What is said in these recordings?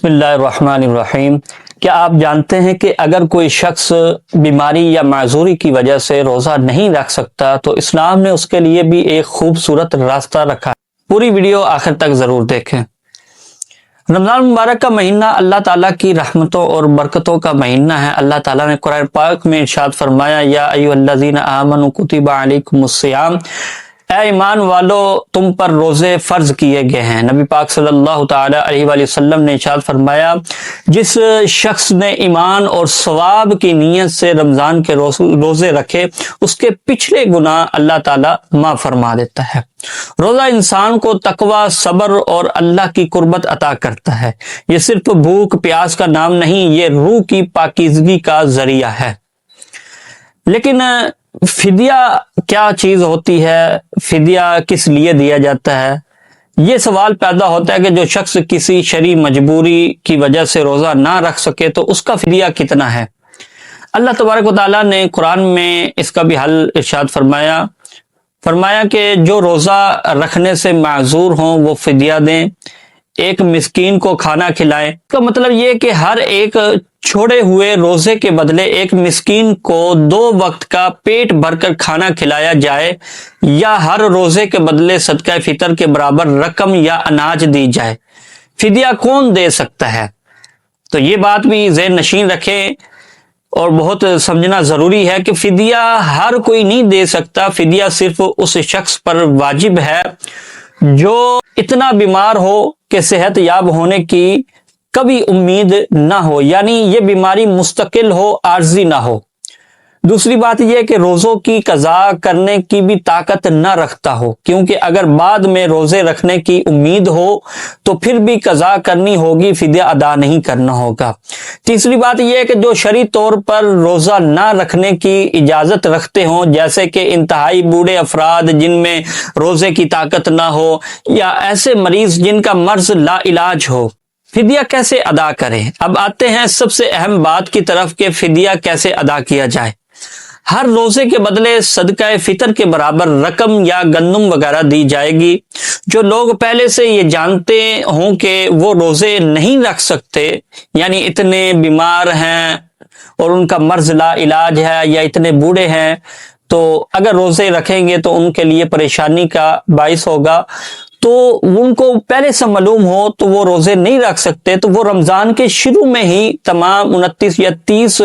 بسم اللہ الرحمن الرحیم۔ کیا آپ جانتے ہیں کہ اگر کوئی شخص بیماری یا معذوری کی وجہ سے روزہ نہیں رکھ سکتا تو اسلام نے اس کے لیے بھی ایک خوبصورت راستہ رکھا ہے۔ پوری ویڈیو آخر تک ضرور دیکھیں۔ رمضان مبارک کا مہینہ اللہ تعالیٰ کی رحمتوں اور برکتوں کا مہینہ ہے۔ اللہ تعالیٰ نے قرآن پاک میں ارشاد فرمایا، یا ایھا الذین آمنوا کتب علیکم الصیام، اے ایمان والو تم پر روزے فرض کیے گئے ہیں۔ نبی پاک صلی اللہ تعالی علیہ وآلہ وسلم نے ارشاد فرمایا، جس شخص نے ایمان اور ثواب کی نیت سے رمضان کے روزے رکھے اس کے پچھلے گناہ اللہ تعالیٰ معاف فرما دیتا ہے۔ روزہ انسان کو تقوی، صبر اور اللہ کی قربت عطا کرتا ہے۔ یہ صرف بھوک پیاس کا نام نہیں، یہ روح کی پاکیزگی کا ذریعہ ہے۔ لیکن فدیہ کیا چیز ہوتی ہے؟ فدیہ کس لیے دیا جاتا ہے؟ یہ سوال پیدا ہوتا ہے کہ جو شخص کسی شرعی مجبوری کی وجہ سے روزہ نہ رکھ سکے تو اس کا فدیہ کتنا ہے؟ اللہ تبارک و تعالیٰ نے قرآن میں اس کا بھی حل ارشاد فرمایا کہ جو روزہ رکھنے سے معذور ہوں وہ فدیہ دیں، ایک مسکین کو کھانا کھلائیں۔ اس کا مطلب یہ کہ ہر ایک چھوڑے ہوئے روزے کے بدلے ایک مسکین کو 2 وقت کا پیٹ بھر کر کھانا کھلایا جائے، یا ہر روزے کے بدلے صدقہ فطر کے برابر رقم یا اناج دی جائے۔ فدیہ کون دے سکتا ہے؟ تو یہ بات بھی ذہن نشین رکھیں اور بہت سمجھنا ضروری ہے کہ فدیہ ہر کوئی نہیں دے سکتا۔ فدیہ صرف اس شخص پر واجب ہے جو اتنا بیمار ہو کہ صحت یاب ہونے کی کبھی امید نہ ہو، یعنی یہ بیماری مستقل ہو، عارضی نہ ہو۔ دوسری بات یہ کہ روزوں کی قضا کرنے کی بھی طاقت نہ رکھتا ہو، کیونکہ اگر بعد میں روزے رکھنے کی امید ہو تو پھر بھی قضا کرنی ہوگی، فدیہ ادا نہیں کرنا ہوگا۔ تیسری بات یہ ہے کہ جو شرعی طور پر روزہ نہ رکھنے کی اجازت رکھتے ہوں، جیسے کہ انتہائی بوڑھے افراد جن میں روزے کی طاقت نہ ہو، یا ایسے مریض جن کا مرض لا علاج ہو، فدیہ کیسے ادا کریں؟ اب آتے ہیں سب سے اہم بات کی طرف کہ فدیہ کیسے ادا کیا جائے۔ ہر روزے کے بدلے صدقہ فطر کے برابر رقم یا گندم وغیرہ دی جائے گی۔ جو لوگ پہلے سے یہ جانتے ہوں کہ وہ روزے نہیں رکھ سکتے، یعنی اتنے بیمار ہیں اور ان کا مرض لا علاج ہے یا اتنے بوڑھے ہیں، تو اگر روزے رکھیں گے تو ان کے لیے پریشانی کا باعث ہوگا، تو ان کو پہلے سے معلوم ہو تو وہ روزے نہیں رکھ سکتے، تو وہ رمضان کے شروع میں ہی تمام 29 یا 30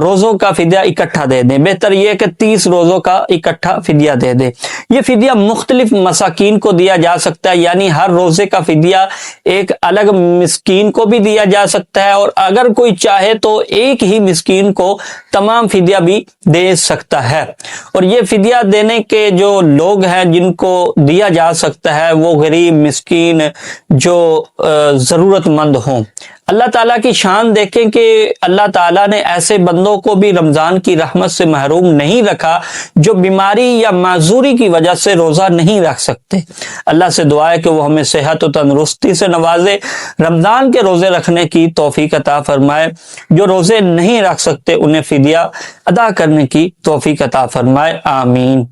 روزوں کا فدیہ اکٹھا دے دیں۔ بہتر یہ ہے کہ 30 روزوں کا اکٹھا فدیہ دے دیں۔ یہ فدیہ مختلف مساکین کو دیا جا سکتا ہے، یعنی ہر روزے کا فدیہ ایک الگ مسکین کو بھی دیا جا سکتا ہے، اور اگر کوئی چاہے تو ایک ہی مسکین کو تمام فدیہ بھی دے سکتا ہے۔ اور یہ فدیہ دینے کے جو لوگ ہیں جن کو دیا جا سکتا ہے وہ غریب، مسکین، جو ضرورت مند ہوں۔ اللہ تعالیٰ کی شان دیکھیں کہ اللہ تعالیٰ نے ایسے بندوں کو بھی رمضان کی رحمت سے محروم نہیں رکھا جو بیماری یا معذوری کی وجہ سے روزہ نہیں رکھ سکتے۔ اللہ سے دعا ہے کہ وہ ہمیں صحت و تندرستی سے نوازے، رمضان کے روزے رکھنے کی توفیق عطا فرمائے۔ جو روزے نہیں رکھ سکتے انہیں فدیہ ادا کرنے کی توفیق عطا فرمائے، آمین۔